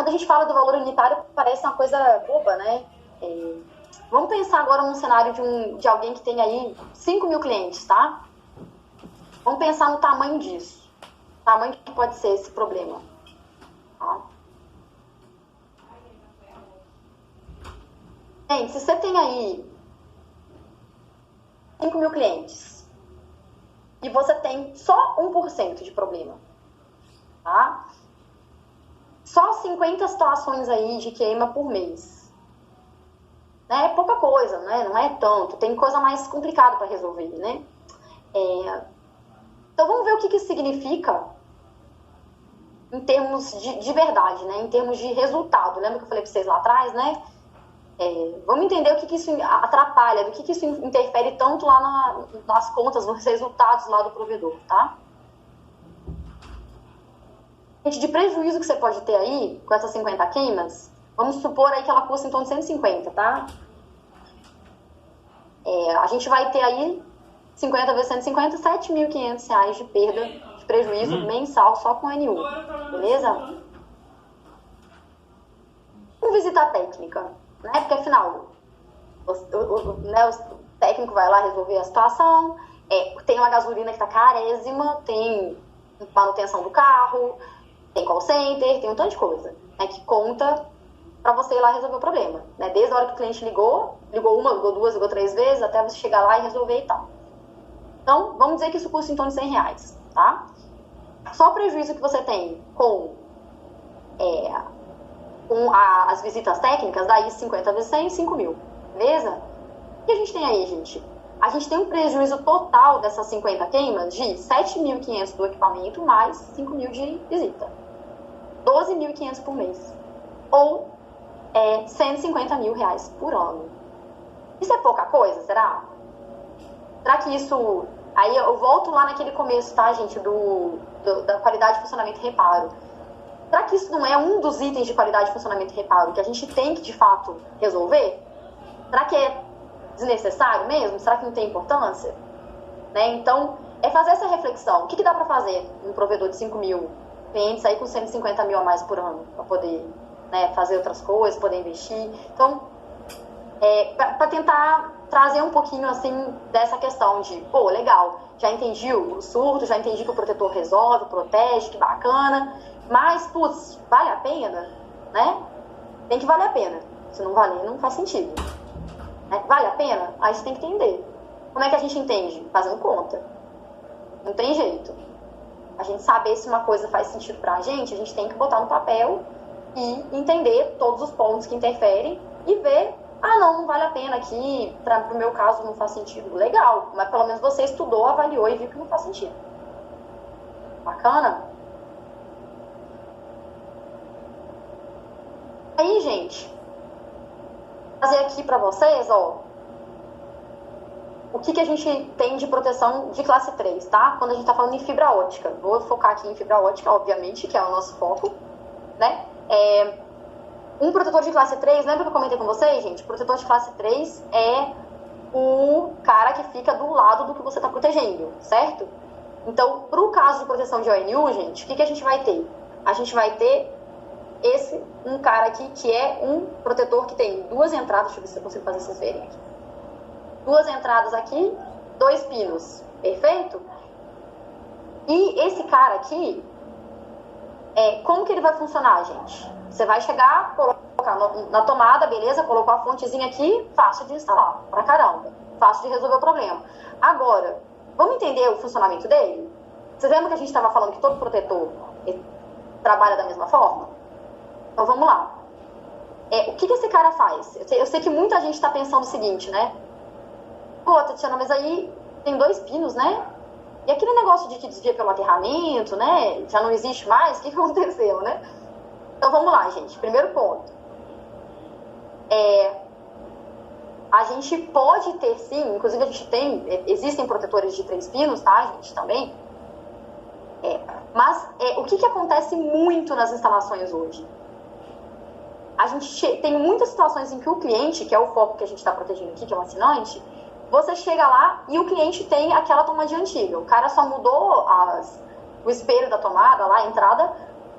quando a gente fala do valor unitário, parece uma coisa boba, né? Vamos pensar agora num cenário de alguém que tem aí 5 mil clientes, tá? Vamos pensar no tamanho disso. O tamanho que pode ser esse problema. Tá? Gente, se você tem aí 5 mil clientes e você tem só 1% de problema, tá? Só 50 situações aí de queima por mês. Né? É pouca coisa, né? Não é tanto. Tem coisa mais complicada para resolver, né? Então vamos ver o que isso significa em termos de verdade, né? Em termos de resultado. Lembra que eu falei para vocês lá atrás, né? Vamos entender o que isso atrapalha, do que isso interfere tanto lá nas contas, nos resultados lá do provedor, tá? De prejuízo que você pode ter aí, com essas 50 queimas, vamos supor aí que ela custa em torno de 150, tá? A gente vai ter aí 50 vezes 150, R$7.500 de perda, de prejuízo mensal só com NU, beleza? Vamos visitar a técnica, né? Porque afinal, o técnico vai lá resolver a situação, tem uma gasolina que tá carésima, tem manutenção do carro, tem call center, tem um tanto de coisa, né, que conta para você ir lá resolver o problema, né? Desde a hora que o cliente ligou uma, ligou duas, ligou 3 vezes, até você chegar lá e resolver e tal. Então, vamos dizer que isso custa em torno de R$100, tá? Só o prejuízo que você tem com as visitas técnicas, daí 50 vezes 100, 5 mil, beleza? O que a gente tem aí, gente? A gente tem um prejuízo total dessas 50 queimas de 7.500 do equipamento mais 5 mil de visita. 12.500 por mês. Ou R$150 mil por ano. Isso é pouca coisa, será? Será que isso... Aí eu volto lá naquele começo, tá, gente? Da qualidade de funcionamento e reparo. Será que isso não é um dos itens de qualidade de funcionamento e reparo que a gente tem que, de fato, resolver? Será que é desnecessário mesmo? Será que não tem importância? Né? Então, fazer essa reflexão. O que dá para fazer um provedor de 5 mil clientes aí com 150 mil a mais por ano para poder, né, fazer outras coisas, poder investir? Então, para tentar trazer um pouquinho assim dessa questão de, pô, legal, já entendi o surto, já entendi que o protetor resolve, protege, que bacana, mas, putz, vale a pena, né? Tem que valer a pena. Se não valer, não faz sentido. Vale a pena? Aí você tem que entender. Como é que a gente entende? Fazendo conta. Não tem jeito. A gente saber se uma coisa faz sentido pra gente tem que botar no papel e entender todos os pontos que interferem e ver, não vale a pena aqui, pro meu caso não faz sentido. Legal, mas pelo menos você estudou, avaliou e viu que não faz sentido. Bacana? Aí, gente, vou fazer aqui pra vocês, ó, o que a gente tem de proteção de classe 3, tá? Quando a gente tá falando em fibra ótica. Vou focar aqui em fibra ótica, obviamente, que é o nosso foco, né? Um protetor de classe 3, lembra que eu comentei com vocês, gente? O protetor de classe 3 é o cara que fica do lado do que você tá protegendo, certo? Então, pro caso de proteção de ONU, gente, o que a gente vai ter? A gente vai ter um cara aqui que é um protetor que tem 2 entradas, deixa eu ver se eu consigo fazer vocês verem aqui. 2 entradas aqui, 2 pinos, perfeito? E esse cara aqui, como que ele vai funcionar, gente? Você vai chegar, colocar na tomada, beleza? Colocou a fontezinha aqui, fácil de instalar, pra caramba. Fácil de resolver o problema. Agora, vamos entender o funcionamento dele? Vocês lembram que a gente estava falando que todo protetor trabalha da mesma forma? Então vamos lá. O que esse cara faz? Eu sei que muita gente está pensando o seguinte, né? Pô, Tatiana, mas aí tem 2 pinos, né? E aquele negócio de que desvia pelo aterramento, né? Já não existe mais? O que aconteceu, né? Então vamos lá, gente. Primeiro ponto. A gente pode ter sim, inclusive a gente tem, existem protetores de 3 pinos, tá, gente, também. Mas o que acontece muito nas instalações hoje? A gente tem muitas situações em que o cliente, que é o foco que a gente está protegendo aqui, que é o assinante, você chega lá e o cliente tem aquela tomadinha antiga. O cara só mudou o espelho da tomada lá, a entrada,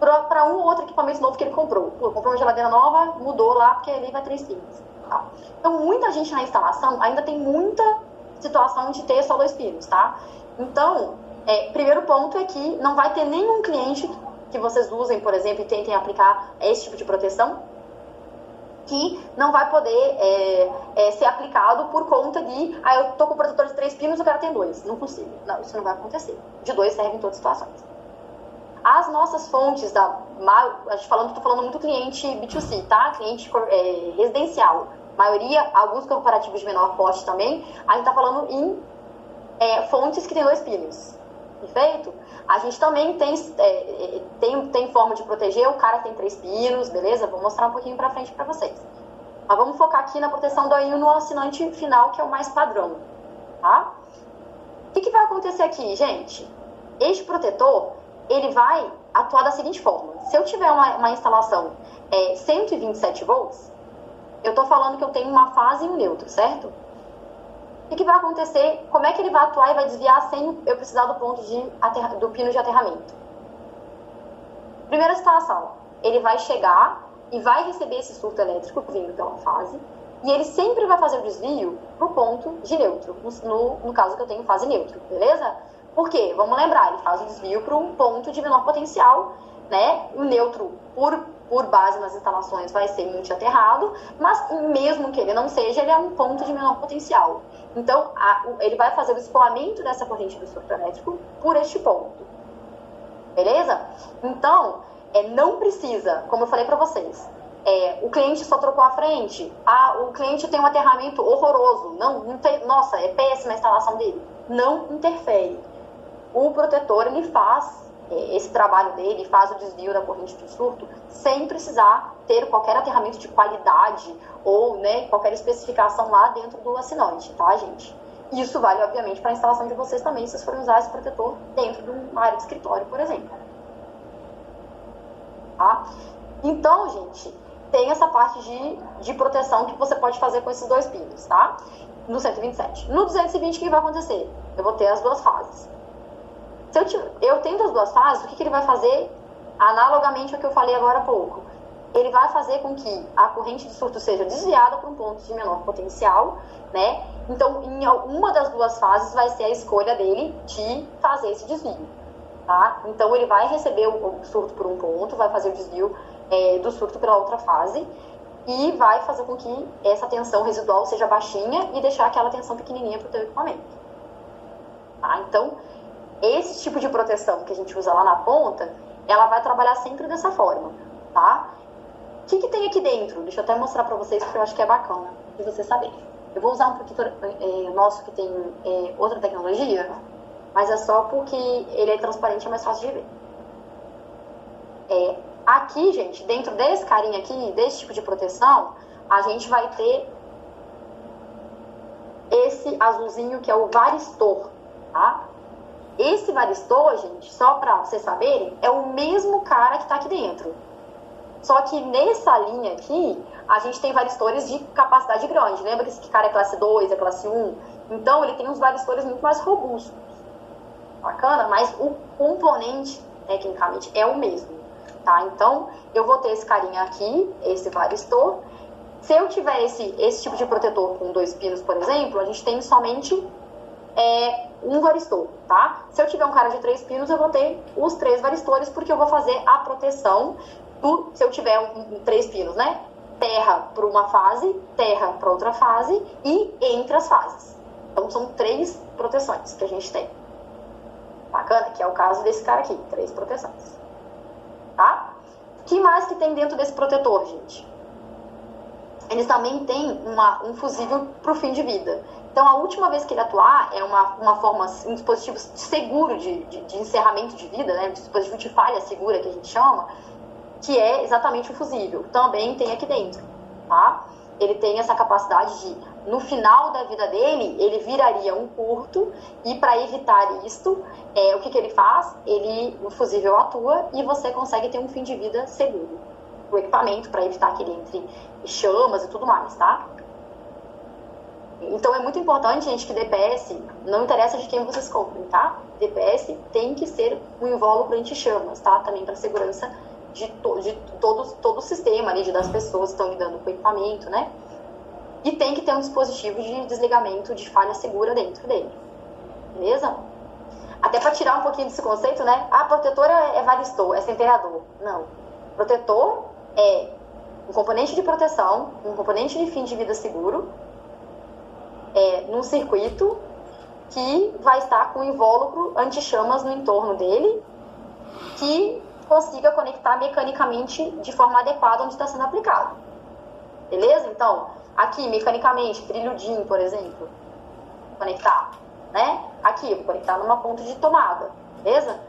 para um ou outro equipamento novo que ele comprou. Pô, comprou uma geladeira nova, mudou lá, porque ali vai 3 pinos. Tá? Então, muita gente na instalação ainda tem muita situação de ter só 2 pinos, tá? Então, primeiro ponto é que não vai ter nenhum cliente que vocês usem, por exemplo, e tentem aplicar esse tipo de proteção, que não vai poder ser aplicado por conta de, eu tô com protetor de 3 pinos, eu quero ter 2. Não consigo. Não, isso não vai acontecer. De 2 serve em todas as situações. As nossas fontes, tô falando muito cliente B2C, tá? Cliente residencial. Maioria, alguns corporativos de menor porte também, a gente tá falando em fontes que tem 2 pinos. Perfeito? A gente também tem forma de proteger o cara que tem 3 pinos, beleza? Vou mostrar um pouquinho pra frente pra vocês. Mas vamos focar aqui na proteção do AIU no assinante final, que é o mais padrão, tá? O que vai acontecer aqui, gente? Este protetor, ele vai atuar da seguinte forma. Se eu tiver uma instalação 127 volts, eu tô falando que eu tenho uma fase e um neutro, certo? O que vai acontecer? Como é que ele vai atuar e vai desviar sem eu precisar do pino de aterramento? Primeira situação, ele vai chegar e vai receber esse surto elétrico vindo pela fase, e ele sempre vai fazer o desvio para o ponto de neutro, no caso que eu tenho fase neutro, beleza? Por quê? Vamos lembrar, ele faz o desvio para um ponto de menor potencial, né? O neutro, por base nas instalações, vai ser multiaterrado, mas mesmo que ele não seja, ele é um ponto de menor potencial. Então, ele vai fazer o escoamento dessa corrente do surto elétrico por este ponto. Beleza? Então, não precisa, como eu falei para vocês, o cliente só trocou a frente, o cliente tem um aterramento horroroso, não tem, nossa, é péssima a instalação dele. Não interfere. O protetor, ele faz esse trabalho dele, faz o desvio da corrente do surto, sem precisar ter qualquer aterramento de qualidade ou, né, qualquer especificação lá dentro do assinante, tá, gente? Isso vale, obviamente, para a instalação de vocês também, se vocês forem usar esse protetor dentro de uma área de escritório, por exemplo. Tá? Então, gente, tem essa parte de proteção que você pode fazer com esses 2 pinos, tá? No 127. No 220, o que vai acontecer? Eu vou ter as 2 fases. Se eu tendo as 2 fases, o que ele vai fazer? Analogamente ao que eu falei agora há pouco. Ele vai fazer com que a corrente de surto seja desviada para um ponto de menor potencial, né? Então, em uma das 2 fases vai ser a escolha dele de fazer esse desvio, tá? Então, ele vai receber o surto por um ponto, vai fazer o desvio do surto pela outra fase e vai fazer com que essa tensão residual seja baixinha e deixar aquela tensão pequenininha para o teu equipamento. Tá? Então, esse tipo de proteção que a gente usa lá na ponta, ela vai trabalhar sempre dessa forma, tá? O que tem aqui dentro? Deixa eu até mostrar para vocês, porque eu acho que é bacana de vocês saberem. Eu vou usar um protetor nosso que tem outra tecnologia, mas é só porque ele é transparente e é mais fácil de ver. Aqui, gente, dentro desse carinha aqui, desse tipo de proteção, a gente vai ter esse azulzinho que é o varistor, tá? Esse varistor, gente, só para vocês saberem, é o mesmo cara que está aqui dentro. Só que nessa linha aqui, a gente tem varistores de capacidade grande. Lembra que esse cara é classe 2, é classe 1? Então, ele tem uns varistores muito mais robustos. Bacana? Mas o componente, tecnicamente, é o mesmo. Tá? Então, eu vou ter esse carinha aqui, esse varistor. Se eu tiver esse tipo de protetor com 2 pinos, por exemplo, a gente tem somente um varistor, tá? Se eu tiver um cara de 3 pinos, eu vou ter os 3 varistores, porque eu vou fazer a proteção se eu tiver 3 pinos, né? Terra para uma fase, terra para outra fase e entre as fases. Então, são 3 proteções que a gente tem. Bacana? Que é o caso desse cara aqui, 3 proteções. Tá? O que mais que tem dentro desse protetor, gente? Eles também têm um fusível para o fim de vida. Então, a última vez que ele atuar é uma forma, um dispositivo seguro de encerramento de vida, né? Um dispositivo de falha segura, que a gente chama, que é exatamente o fusível. Também tem aqui dentro, tá? Ele tem essa capacidade de, no final da vida dele, ele viraria um curto, e para evitar isto, o que ele faz? O fusível atua e você consegue ter um fim de vida seguro. O equipamento, para evitar que ele entre chamas e tudo mais, tá? Então, é muito importante, gente, que DPS, não interessa de quem vocês comprem, tá? DPS tem que ser um invólucro anti-chamas, tá? Também para segurança de todo o sistema ali, das pessoas que estão lidando com o equipamento, né? E tem que ter um dispositivo de desligamento de falha segura dentro dele. Beleza? Até para tirar um pouquinho desse conceito, né? Ah, protetor é varistor, é centelhador. Não. Protetor é um componente de proteção, um componente de fim de vida seguro, num circuito que vai estar com um invólucro anti-chamas no entorno dele, que consiga conectar mecanicamente de forma adequada onde está sendo aplicado. Beleza? Então, aqui, mecanicamente, trilho DIN, por exemplo, conectar, né? Aqui, eu vou conectar numa ponta de tomada, beleza?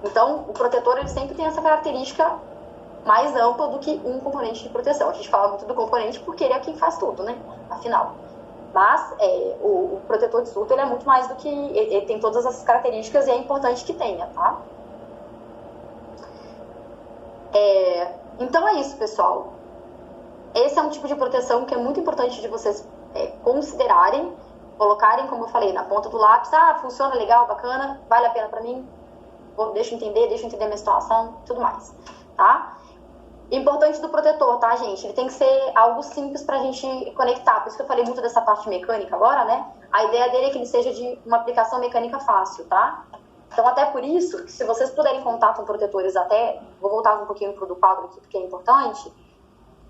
Então, o protetor, ele sempre tem essa característica mais ampla do que um componente de proteção. A gente fala muito do componente porque ele é quem faz tudo, né? Afinal. Mas o protetor de surto, ele é muito mais do que... Ele tem todas essas características e é importante que tenha, tá? Então é isso, pessoal. Esse é um tipo de proteção que é muito importante de vocês considerarem, colocarem, como eu falei, na ponta do lápis. Ah, funciona legal, bacana, vale a pena pra mim? Deixa eu entender a minha situação, tudo mais, tá? Importante do protetor, tá, gente? Ele tem que ser algo simples pra gente conectar. Por isso que eu falei muito dessa parte mecânica agora, né? A ideia dele é que ele seja de uma aplicação mecânica fácil, tá? Então, até por isso, se vocês puderem contar com protetores vou voltar um pouquinho pro do quadro aqui, porque é importante.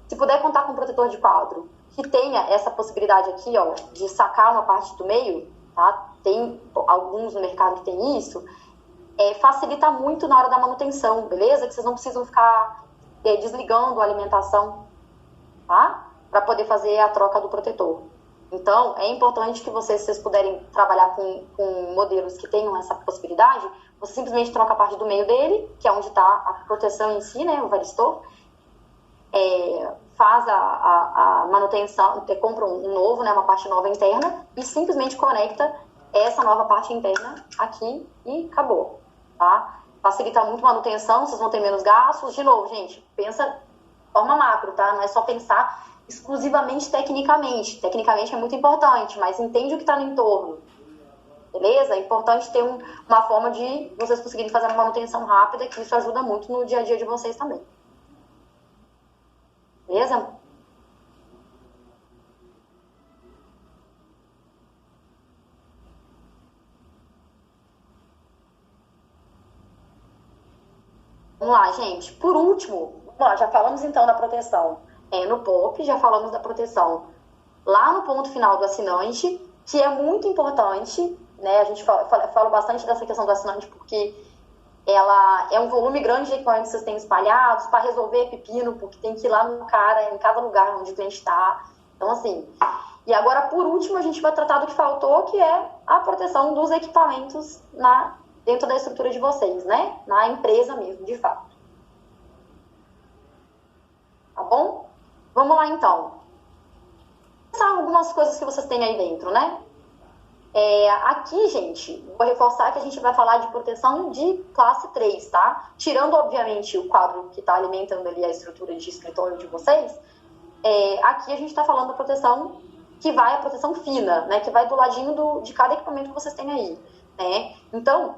Se puder contar com um protetor de quadro que tenha essa possibilidade aqui, ó, de sacar uma parte do meio, tá? Tem alguns no mercado que tem isso, facilita muito na hora da manutenção, beleza? Que vocês não precisam ficar desligando a alimentação, tá? Para poder fazer a troca do protetor. Então, é importante que se vocês puderem trabalhar com modelos que tenham essa possibilidade, você simplesmente troca a parte do meio dele, que é onde está a proteção em si, né, o varistor, faz a manutenção, compra um novo, né, uma parte nova interna, e simplesmente conecta essa nova parte interna aqui e acabou, tá? Facilita muito a manutenção, vocês vão ter menos gastos. De novo, gente, pensa de forma macro, tá? Não é só pensar exclusivamente tecnicamente. Tecnicamente é muito importante, mas entende o que está no entorno. Beleza? É importante ter uma forma de vocês conseguirem fazer uma manutenção rápida, que isso ajuda muito no dia a dia de vocês também. Beleza? Vamos lá, gente. Por último, já falamos então da proteção no POP, já falamos da proteção lá no ponto final do assinante, que é muito importante, né? A gente fala bastante dessa questão do assinante porque ela é um volume grande de equipamentos que vocês têm espalhados para resolver pepino, porque tem que ir lá no cara, em cada lugar onde o cliente está. Então, assim... E agora, por último, a gente vai tratar do que faltou, que é a proteção dos equipamentos dentro da estrutura de vocês, né? Na empresa mesmo, de fato. Tá bom? Vamos lá, então. Pensar algumas coisas que vocês têm aí dentro, né? Aqui, gente, vou reforçar que a gente vai falar de proteção de classe 3, tá? Tirando, obviamente, o quadro que está alimentando ali a estrutura de escritório de vocês, aqui a gente está falando da proteção que vai a proteção fina, né? Que vai do ladinho de cada equipamento que vocês têm aí, né? Então,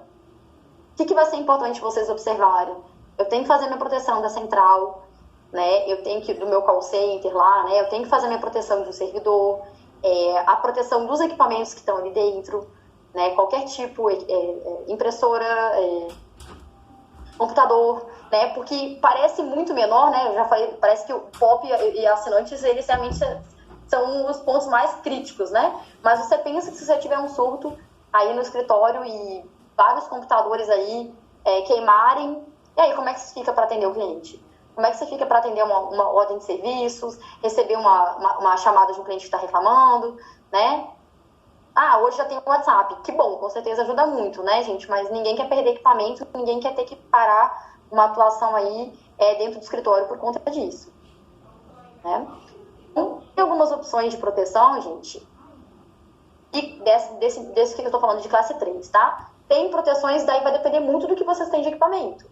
o que vai ser importante vocês observarem? Eu tenho que fazer minha proteção da central, né? Eu tenho que do meu call center lá, né? Eu tenho que fazer minha proteção do servidor, a proteção dos equipamentos que estão ali dentro, né? Qualquer tipo, impressora, computador, né? Porque parece muito menor, né? Eu já falei, parece que o POP e assinantes, eles realmente são os pontos mais críticos, né? Mas você pensa que se você tiver um surto aí no escritório e vários computadores aí queimarem, e aí como é que você fica para atender o cliente? Como é que você fica para atender uma ordem de serviços, receber uma chamada de um cliente que está reclamando, né? Ah, hoje já tem o WhatsApp. Que bom, com certeza ajuda muito, né, gente? Mas ninguém quer perder equipamento, ninguém quer ter que parar uma atuação aí dentro do escritório por conta disso, né? Então, tem algumas opções de proteção, gente, e desse que eu estou falando de classe 3, tá? Tem proteções, daí vai depender muito do que vocês têm de equipamento.